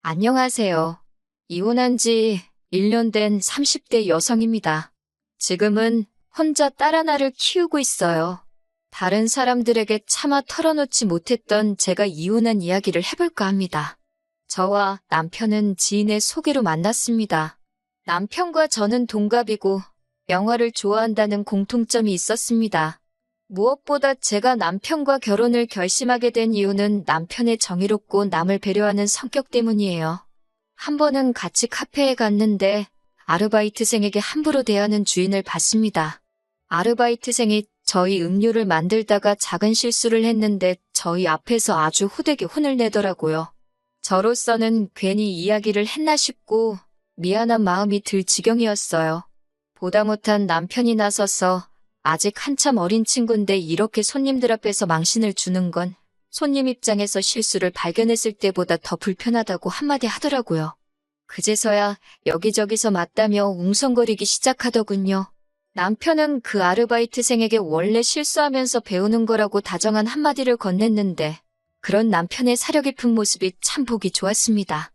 안녕하세요. 이혼한 지 1년 된 30대 여성입니다. 지금은 혼자 딸 하나를 키우고 있어요. 다른 사람들에게 차마 털어놓지 못했던 제가 이혼한 이야기를 해볼까 합니다. 저와 남편은 지인의 소개로 만났습니다. 남편과 저는 동갑이고 영화를 좋아한다는 공통점이 있었습니다. 무엇보다 제가 남편과 결혼을 결심하게 된 이유는 남편의 정의롭고 남을 배려하는 성격 때문이에요. 한 번은 같이 카페에 갔는데 아르바이트생에게 함부로 대하는 주인을 봤습니다. 아르바이트생이 저희 음료를 만들다가 작은 실수를 했는데 저희 앞에서 아주 호되게 혼을 내더라고요. 저로서는 괜히 이야기를 했나 싶고 미안한 마음이 들 지경이었어요. 보다 못한 남편이 나서서 아직 한참 어린 친구인데 이렇게 손님들 앞에서 망신을 주는 건 손님 입장에서 실수를 발견했을 때보다 더 불편하다고 한마디 하더라고요. 그제서야 여기저기서 맞다며 웅성거리기 시작하더군요. 남편은 그 아르바이트생에게 원래 실수하면서 배우는 거라고 다정한 한마디를 건넸는데 그런 남편의 사려 깊은 모습이 참 보기 좋았습니다.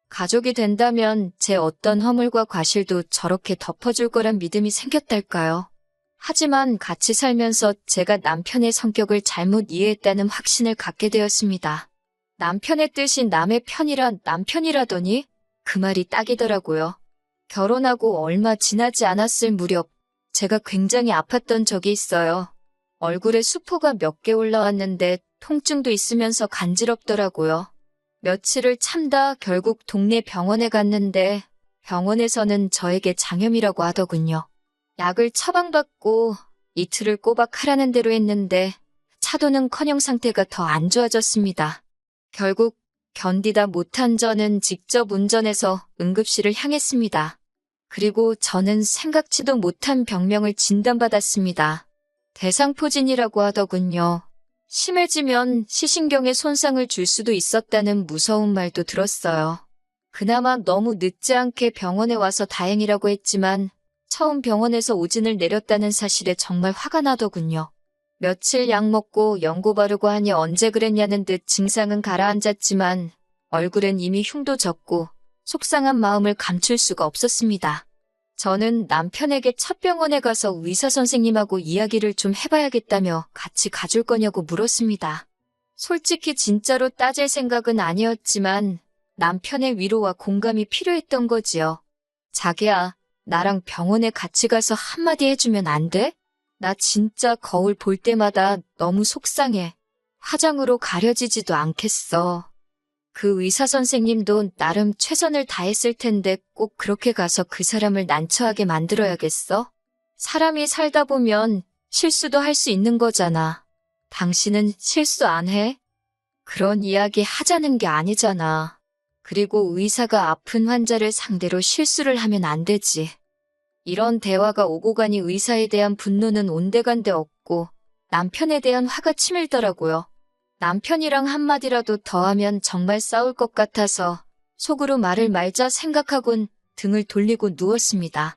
가족이 된다면 제 어떤 허물과 과실도 저렇게 덮어줄 거란 믿음이 생겼달까요? 하지만 같이 살면서 제가 남편의 성격을 잘못 이해했다는 확신을 갖게 되었습니다. 남편의 뜻이 남의 편이란 남편이라더니 그 말이 딱이더라고요. 결혼하고 얼마 지나지 않았을 무렵 제가 굉장히 아팠던 적이 있어요. 얼굴에 수포가 몇 개 올라왔는데 통증도 있으면서 간지럽더라고요. 며칠을 참다 결국 동네 병원에 갔는데 병원에서는 저에게 장염이라고 하더군요. 약을 처방받고 이틀을 꼬박 하라는 대로 했는데 차도는커녕 상태가 더 안 좋아졌습니다. 결국 견디다 못한 저는 직접 운전해서 응급실을 향했습니다. 그리고 저는 생각지도 못한 병명을 진단받았습니다. 대상포진이라고 하더군요. 심해지면 시신경에 손상을 줄 수도 있었다는 무서운 말도 들었어요. 그나마 너무 늦지 않게 병원에 와서 다행이라고 했지만 처음 병원에서 오진을 내렸다는 사실에 정말 화가 나더군요. 며칠 약 먹고 연고 바르고 하니 언제 그랬냐는 듯 증상은 가라앉았지만 얼굴엔 이미 흉도 졌고 속상한 마음을 감출 수가 없었습니다. 저는 남편에게 첫 병원에 가서 의사 선생님하고 이야기를 좀 해봐야겠다며 같이 가줄 거냐고 물었습니다. 솔직히 진짜로 따질 생각은 아니었지만 남편의 위로와 공감이 필요했던 거지요. 자기야, 나랑 병원에 같이 가서 한마디 해주면 안 돼? 나 진짜 거울 볼 때마다 너무 속상해. 화장으로 가려지지도 않겠어. 그 의사 선생님도 나름 최선을 다했을 텐데 꼭 그렇게 가서 그 사람을 난처하게 만들어야겠어? 사람이 살다 보면 실수도 할 수 있는 거잖아. 당신은 실수 안 해? 그런 이야기 하자는 게 아니잖아. 그리고 의사가 아픈 환자를 상대로 실수를 하면 안 되지. 이런 대화가 오고 가니 의사에 대한 분노는 온데간데 없고 남편에 대한 화가 치밀더라고요. 남편이랑 한마디라도 더 하면 정말 싸울 것 같아서 속으로 말을 말자 생각하곤 등을 돌리고 누웠습니다.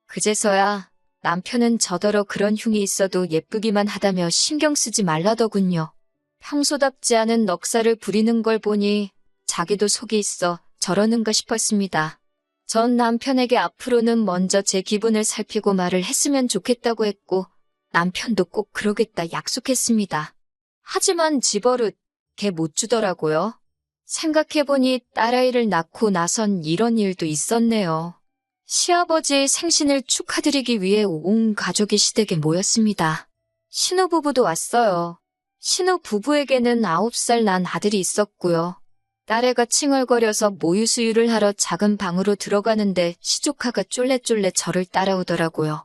그제서야 남편은 저더러 그런 흉이 있어도 예쁘기만 하다며 신경 쓰지 말라더군요. 평소답지 않은 넉살을 부리는 걸 보니 자기도 속이 있어 저러는가 싶었습니다. 전 남편에게 앞으로는 먼저 제 기분을 살피고 말을 했으면 좋겠다고 했고 남편도 꼭 그러겠다 약속했습니다. 하지만 집버릇 걔 못 주더라고요. 생각해보니 딸아이를 낳고 나선 이런 일도 있었네요. 시아버지의 생신을 축하드리기 위해 온 가족이 시댁에 모였습니다. 신혼부부도 왔어요. 신혼부부에게는 9살 난 아들이 있었고요. 딸애가 칭얼거려서 모유 수유를 하러 작은 방으로 들어가는데 시조카가 쫄래쫄래 저를 따라오더라고요.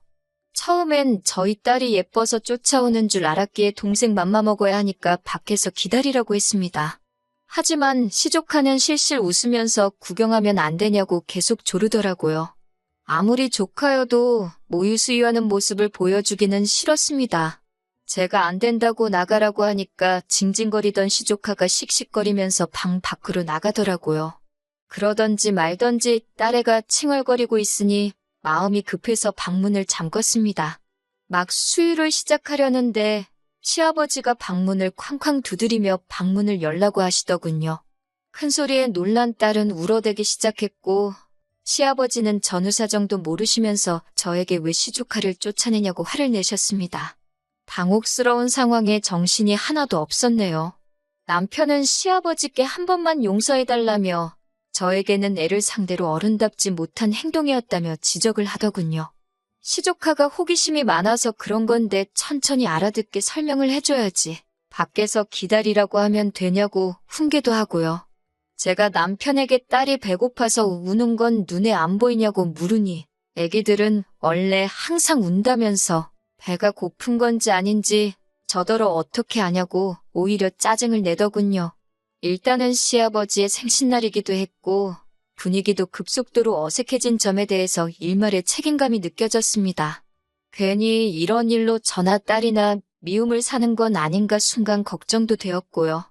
처음엔 저희 딸이 예뻐서 쫓아오는 줄 알았기에 동생 맘마 먹어야 하니까 밖에서 기다리라고 했습니다. 하지만 시조카는 실실 웃으면서 구경하면 안 되냐고 계속 조르더라고요. 아무리 조카여도 모유 수유하는 모습을 보여주기는 싫었습니다. 제가 안 된다고 나가라고 하니까 징징거리던 시조카가 씩씩거리면서 방 밖으로 나가더라고요. 그러던지 말던지 딸애가 칭얼거리고 있으니 마음이 급해서 방문을 잠궜습니다. 막 수유를 시작하려는데 시아버지가 방문을 쾅쾅 두드리며 방문을 열라고 하시더군요. 큰 소리에 놀란 딸은 울어대기 시작했고 시아버지는 전후 사정도 모르시면서 저에게 왜 시조카를 쫓아내냐고 화를 내셨습니다. 당혹스러운 상황에 정신이 하나도 없었네요. 남편은 시아버지께 한 번만 용서해달라며 저에게는 애를 상대로 어른답지 못한 행동이었다며 지적을 하더군요. 시조카가 호기심이 많아서 그런 건데 천천히 알아듣게 설명을 해줘야지. 밖에서 기다리라고 하면 되냐고 훈계도 하고요. 제가 남편에게 딸이 배고파서 우는 건 눈에 안 보이냐고 물으니 애기들은 원래 항상 운다면서 배가 고픈 건지 아닌지 저더러 어떻게 아냐고 오히려 짜증을 내더군요. 일단은 시아버지의 생신날이기도 했고 분위기도 급속도로 어색해진 점에 대해서 일말의 책임감이 느껴졌습니다. 괜히 이런 일로 저나 딸이나 미움을 사는 건 아닌가 순간 걱정도 되었고요.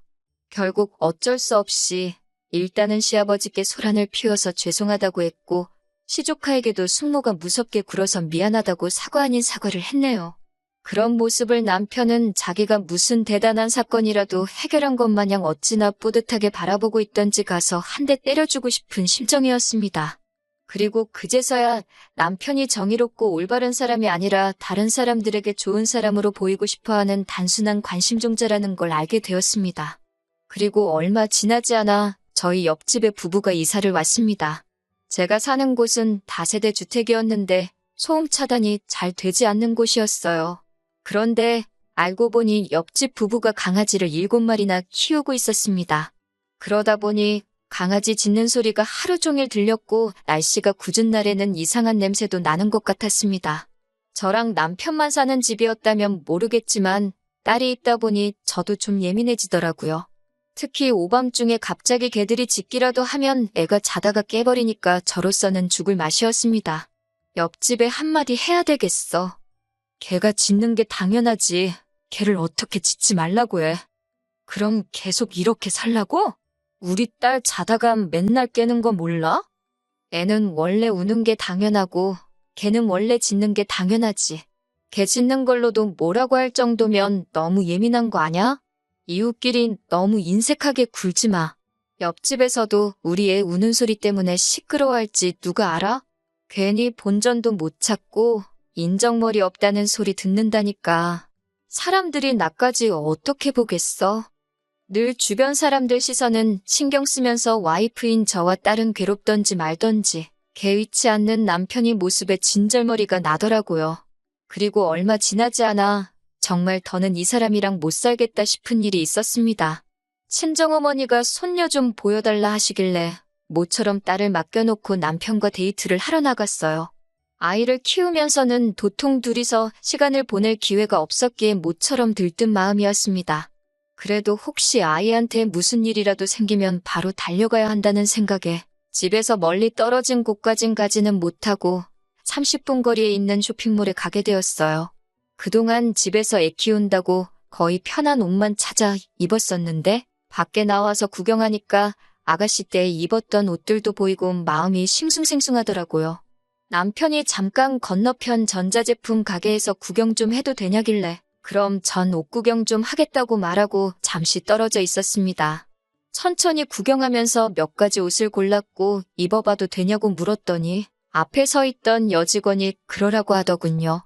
결국 어쩔 수 없이 일단은 시아버지께 소란을 피워서 죄송하다고 했고 시조카에게도 숙모가 무섭게 굴어서 미안하다고 사과 아닌 사과를 했네요. 그런 모습을 남편은 자기가 무슨 대단한 사건이라도 해결한 것 마냥 어찌나 뿌듯하게 바라보고 있던지 가서 한 대 때려주고 싶은 심정이었습니다. 그리고 그제서야 남편이 정의롭고 올바른 사람이 아니라 다른 사람들에게 좋은 사람으로 보이고 싶어하는 단순한 관심종자라는 걸 알게 되었습니다. 그리고 얼마 지나지 않아 저희 옆집에 부부가 이사를 왔습니다. 제가 사는 곳은 다세대 주택이었는데 소음 차단이 잘 되지 않는 곳이었어요. 그런데 알고 보니 옆집 부부가 강아지를 7마리나 키우고 있었습니다. 그러다 보니 강아지 짖는 소리가 하루 종일 들렸고 날씨가 궂은 날에는 이상한 냄새도 나는 것 같았습니다. 저랑 남편만 사는 집이었다면 모르겠지만 딸이 있다 보니 저도 좀 예민해지더라고요. 특히 오밤중에 갑자기 개들이 짖기라도 하면 애가 자다가 깨버리니까 저로서는 죽을 맛이었습니다. 옆집에 한마디 해야 되겠어. 개가 짖는 게 당연하지. 개를 어떻게 짖지 말라고 해. 그럼 계속 이렇게 살라고? 우리 딸 자다가 맨날 깨는 거 몰라? 애는 원래 우는 게 당연하고 개는 원래 짖는 게 당연하지. 개 짖는 걸로도 뭐라고 할 정도면 너무 예민한 거 아냐? 이웃끼리 너무 인색하게 굴지 마. 옆집에서도 우리 애 우는 소리 때문에 시끄러워할지 누가 알아? 괜히 본전도 못 찾고 인정머리 없다는 소리 듣는다니까. 사람들이 나까지 어떻게 보겠어? 늘 주변 사람들 시선은 신경 쓰면서 와이프인 저와 딸은 괴롭던지 말던지 개의치 않는 남편이 모습에 진절머리가 나더라고요. 그리고 얼마 지나지 않아 정말 더는 이 사람이랑 못 살겠다 싶은 일이 있었습니다. 친정어머니가 손녀 좀 보여달라 하시길래 모처럼 딸을 맡겨놓고 남편과 데이트를 하러 나갔어요. 아이를 키우면서는 도통 둘이서 시간을 보낼 기회가 없었기에 모처럼 들뜬 마음이었습니다. 그래도 혹시 아이한테 무슨 일이라도 생기면 바로 달려가야 한다는 생각에 집에서 멀리 떨어진 곳까진 가지는 못하고 30분 거리에 있는 쇼핑몰에 가게 되었어요. 그동안 집에서 애 키운다고 거의 편한 옷만 찾아 입었었는데 밖에 나와서 구경하니까 아가씨 때 입었던 옷들도 보이고 마음이 싱숭생숭하더라고요. 남편이 잠깐 건너편 전자제품 가게에서 구경 좀 해도 되냐길래 그럼 전 옷 구경 좀 하겠다고 말하고 잠시 떨어져 있었습니다. 천천히 구경하면서 몇 가지 옷을 골랐고 입어봐도 되냐고 물었더니 앞에 서 있던 여직원이 그러라고 하더군요.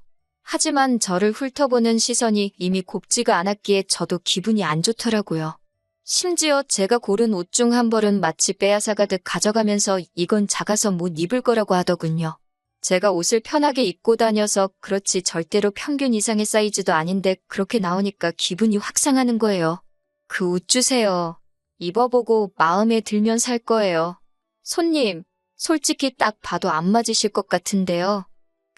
하지만 저를 훑어보는 시선이 이미 곱지가 않았기에 저도 기분이 안 좋더라고요. 심지어 제가 고른 옷 중 한 벌은 마치 빼앗아가듯 가져가면서 이건 작아서 못 입을 거라고 하더군요. 제가 옷을 편하게 입고 다녀서 그렇지 절대로 평균 이상의 사이즈도 아닌데 그렇게 나오니까 기분이 확 상하는 거예요. 그 옷 주세요. 입어보고 마음에 들면 살 거예요. 손님, 솔직히 딱 봐도 안 맞으실 것 같은데요.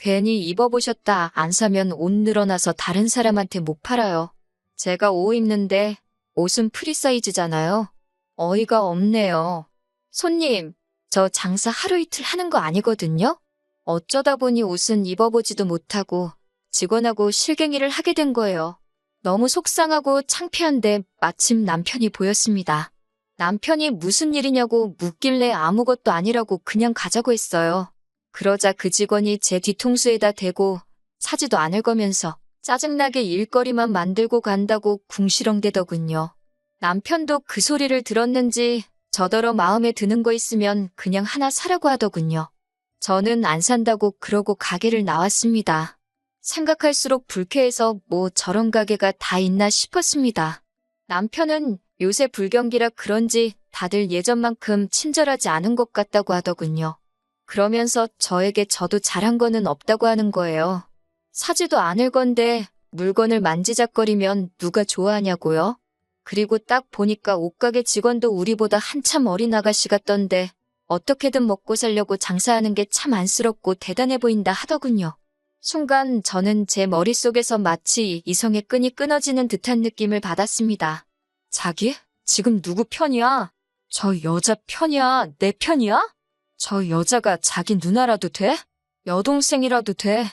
괜히 입어보셨다 안 사면 옷 늘어나서 다른 사람한테 못 팔아요. 제가 옷 입는데 옷은 프리 사이즈잖아요. 어이가 없네요. 손님, 저 장사 하루 이틀 하는 거 아니거든요. 어쩌다 보니 옷은 입어보지도 못하고 직원하고 실갱이를 하게 된 거예요. 너무 속상하고 창피한데 마침 남편이 보였습니다. 남편이 무슨 일이냐고 묻길래 아무것도 아니라고 그냥 가자고 했어요. 그러자 그 직원이 제 뒤통수에다 대고 사지도 않을 거면서 짜증나게 일거리만 만들고 간다고 궁시렁대더군요. 남편도 그 소리를 들었는지 저더러 마음에 드는 거 있으면 그냥 하나 사라고 하더군요. 저는 안 산다고 그러고 가게를 나왔습니다. 생각할수록 불쾌해서 뭐 저런 가게가 다 있나 싶었습니다. 남편은 요새 불경기라 그런지 다들 예전만큼 친절하지 않은 것 같다고 하더군요. 그러면서 저에게 저도 잘한 거는 없다고 하는 거예요. 사지도 않을 건데 물건을 만지작거리면 누가 좋아하냐고요? 그리고 딱 보니까 옷가게 직원도 우리보다 한참 어린 아가씨 같던데 어떻게든 먹고 살려고 장사하는 게 참 안쓰럽고 대단해 보인다 하더군요. 순간 저는 제 머릿속에서 마치 이성의 끈이 끊어지는 듯한 느낌을 받았습니다. 자기? 지금 누구 편이야? 저 여자 편이야? 내 편이야? 저 여자가 자기 누나라도 돼? 여동생이라도 돼?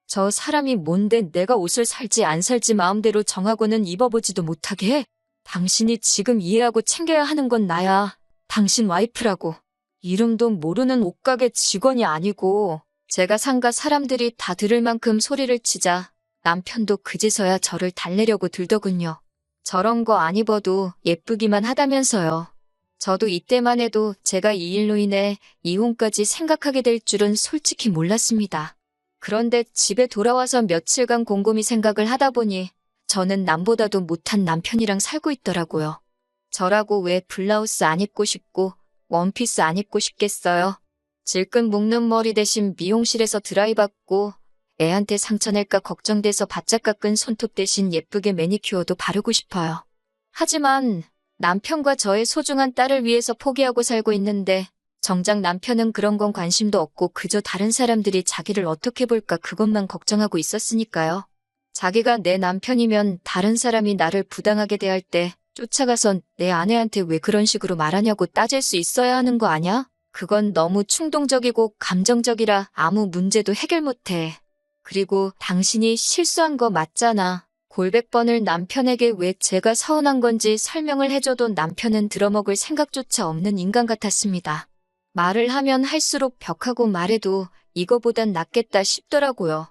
저 사람이 뭔데 내가 옷을 살지 안 살지 마음대로 정하고는 입어보지도 못하게 해? 당신이 지금 이해하고 챙겨야 하는 건 나야. 당신 와이프라고. 이름도 모르는 옷가게 직원이 아니고 제가 상가 사람들이 다 들을 만큼 소리를 치자 남편도 그제서야 저를 달래려고 들더군요. 저런 거 안 입어도 예쁘기만 하다면서요. 저도 이때만 해도 제가 이 일로 인해 이혼까지 생각하게 될 줄은 솔직히 몰랐습니다. 그런데 집에 돌아와서 며칠간 곰곰이 생각을 하다 보니 저는 남보다도 못한 남편이랑 살고 있더라고요. 저라고 왜 블라우스 안 입고 싶고 원피스 안 입고 싶겠어요? 질끈 묶는 머리 대신 미용실에서 드라이 받고 애한테 상처 낼까 걱정돼서 바짝 깎은 손톱 대신 예쁘게 매니큐어도 바르고 싶어요. 하지만 남편과 저의 소중한 딸을 위해서 포기하고 살고 있는데 정작 남편은 그런 건 관심도 없고 그저 다른 사람들이 자기를 어떻게 볼까 그것만 걱정하고 있었으니까요. 자기가 내 남편이면 다른 사람이 나를 부당하게 대할 때 쫓아가선 내 아내한테 왜 그런 식으로 말하냐고 따질 수 있어야 하는 거 아냐? 그건 너무 충동적이고 감정적이라 아무 문제도 해결 못해. 그리고 당신이 실수한 거 맞잖아. 골백 번을 남편에게 왜 제가 서운한 건지 설명을 해줘도 남편은 들어먹을 생각조차 없는 인간 같았습니다. 말을 하면 할수록 벽하고 말해도 이거보단 낫겠다 싶더라고요.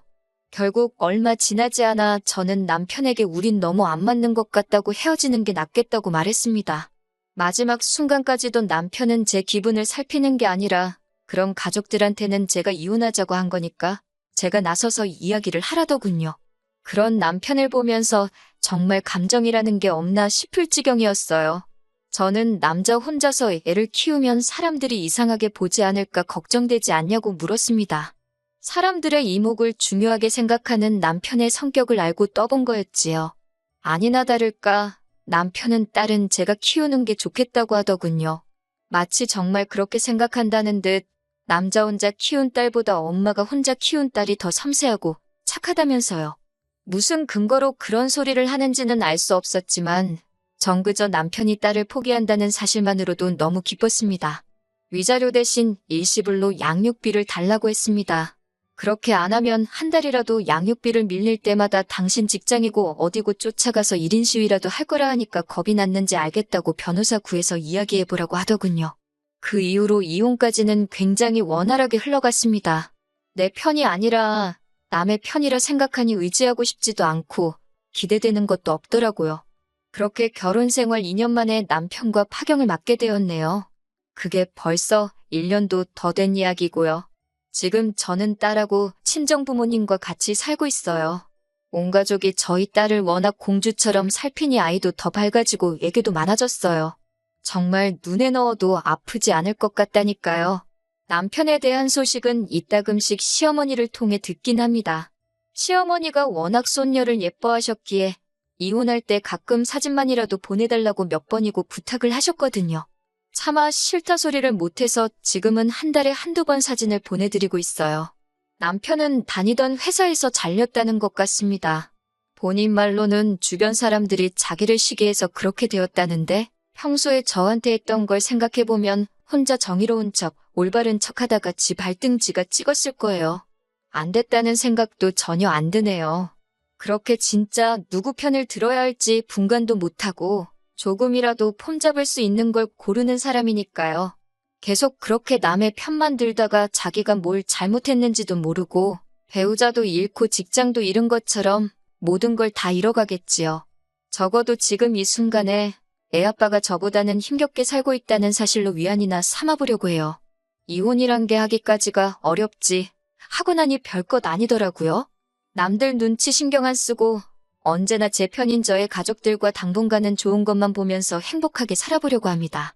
결국 얼마 지나지 않아 저는 남편에게 우린 너무 안 맞는 것 같다고 헤어지는 게 낫겠다고 말했습니다. 마지막 순간까지도 남편은 제 기분을 살피는 게 아니라 그럼 가족들한테는 제가 이혼하자고 한 거니까 제가 나서서 이야기를 하라더군요. 그런 남편을 보면서 정말 감정이라는 게 없나 싶을 지경이었어요. 저는 남자 혼자서 애를 키우면 사람들이 이상하게 보지 않을까 걱정되지 않냐고 물었습니다. 사람들의 이목을 중요하게 생각하는 남편의 성격을 알고 떠본 거였지요. 아니나 다를까 남편은 딸은 제가 키우는 게 좋겠다고 하더군요. 마치 정말 그렇게 생각한다는 듯 남자 혼자 키운 딸보다 엄마가 혼자 키운 딸이 더 섬세하고 착하다면서요. 무슨 근거로 그런 소리를 하는지는 알 수 없었지만 전 그저 남편이 딸을 포기한다는 사실만으로도 너무 기뻤습니다. 위자료 대신 일시불로 양육비를 달라고 했습니다. 그렇게 안 하면 한 달이라도 양육비를 밀릴 때마다 당신 직장이고 어디고 쫓아가서 1인 시위라도 할 거라 하니까 겁이 났는지 알겠다고 변호사 구해서 이야기해보라고 하더군요. 그 이후로 이혼까지는 굉장히 원활하게 흘러갔습니다. 내 편이 아니라 남의 편이라 생각하니 의지하고 싶지도 않고 기대되는 것도 없더라고요. 그렇게 결혼 생활 2년 만에 남편과 파경을 맞게 되었네요. 그게 벌써 1년도 더 된 이야기고요. 지금 저는 딸하고 친정부모님과 같이 살고 있어요. 온 가족이 저희 딸을 워낙 공주처럼 살피니 아이도 더 밝아지고 애교도 많아졌어요. 정말 눈에 넣어도 아프지 않을 것 같다니까요. 남편에 대한 소식은 이따금씩 시어머니를 통해 듣긴 합니다. 시어머니가 워낙 손녀를 예뻐하셨기에 이혼할 때 가끔 사진만이라도 보내달라고 몇 번이고 부탁을 하셨거든요. 차마 싫다 소리를 못해서 지금은 한 달에 한두 번 사진을 보내드리고 있어요. 남편은 다니던 회사에서 잘렸다는 것 같습니다. 본인 말로는 주변 사람들이 자기를 시기해서 그렇게 되었다는데 평소에 저한테 했던 걸 생각해보면 혼자 정의로운 척, 올바른 척하다가 지 발등지가 찍었을 거예요. 안 됐다는 생각도 전혀 안 드네요. 그렇게 진짜 누구 편을 들어야 할지 분간도 못하고 조금이라도 폼 잡을 수 있는 걸 고르는 사람이니까요. 계속 그렇게 남의 편만 들다가 자기가 뭘 잘못했는지도 모르고 배우자도 잃고 직장도 잃은 것처럼 모든 걸 다 잃어가겠지요. 적어도 지금 이 순간에 애 아빠가 저보다는 힘겹게 살고 있다는 사실로 위안이나 삼아보려고 해요. 이혼이란 게 하기까지가 어렵지 하고 나니 별것 아니더라고요. 남들 눈치 신경 안 쓰고 언제나 제 편인 저의 가족들과 당분간은 좋은 것만 보면서 행복하게 살아보려고 합니다.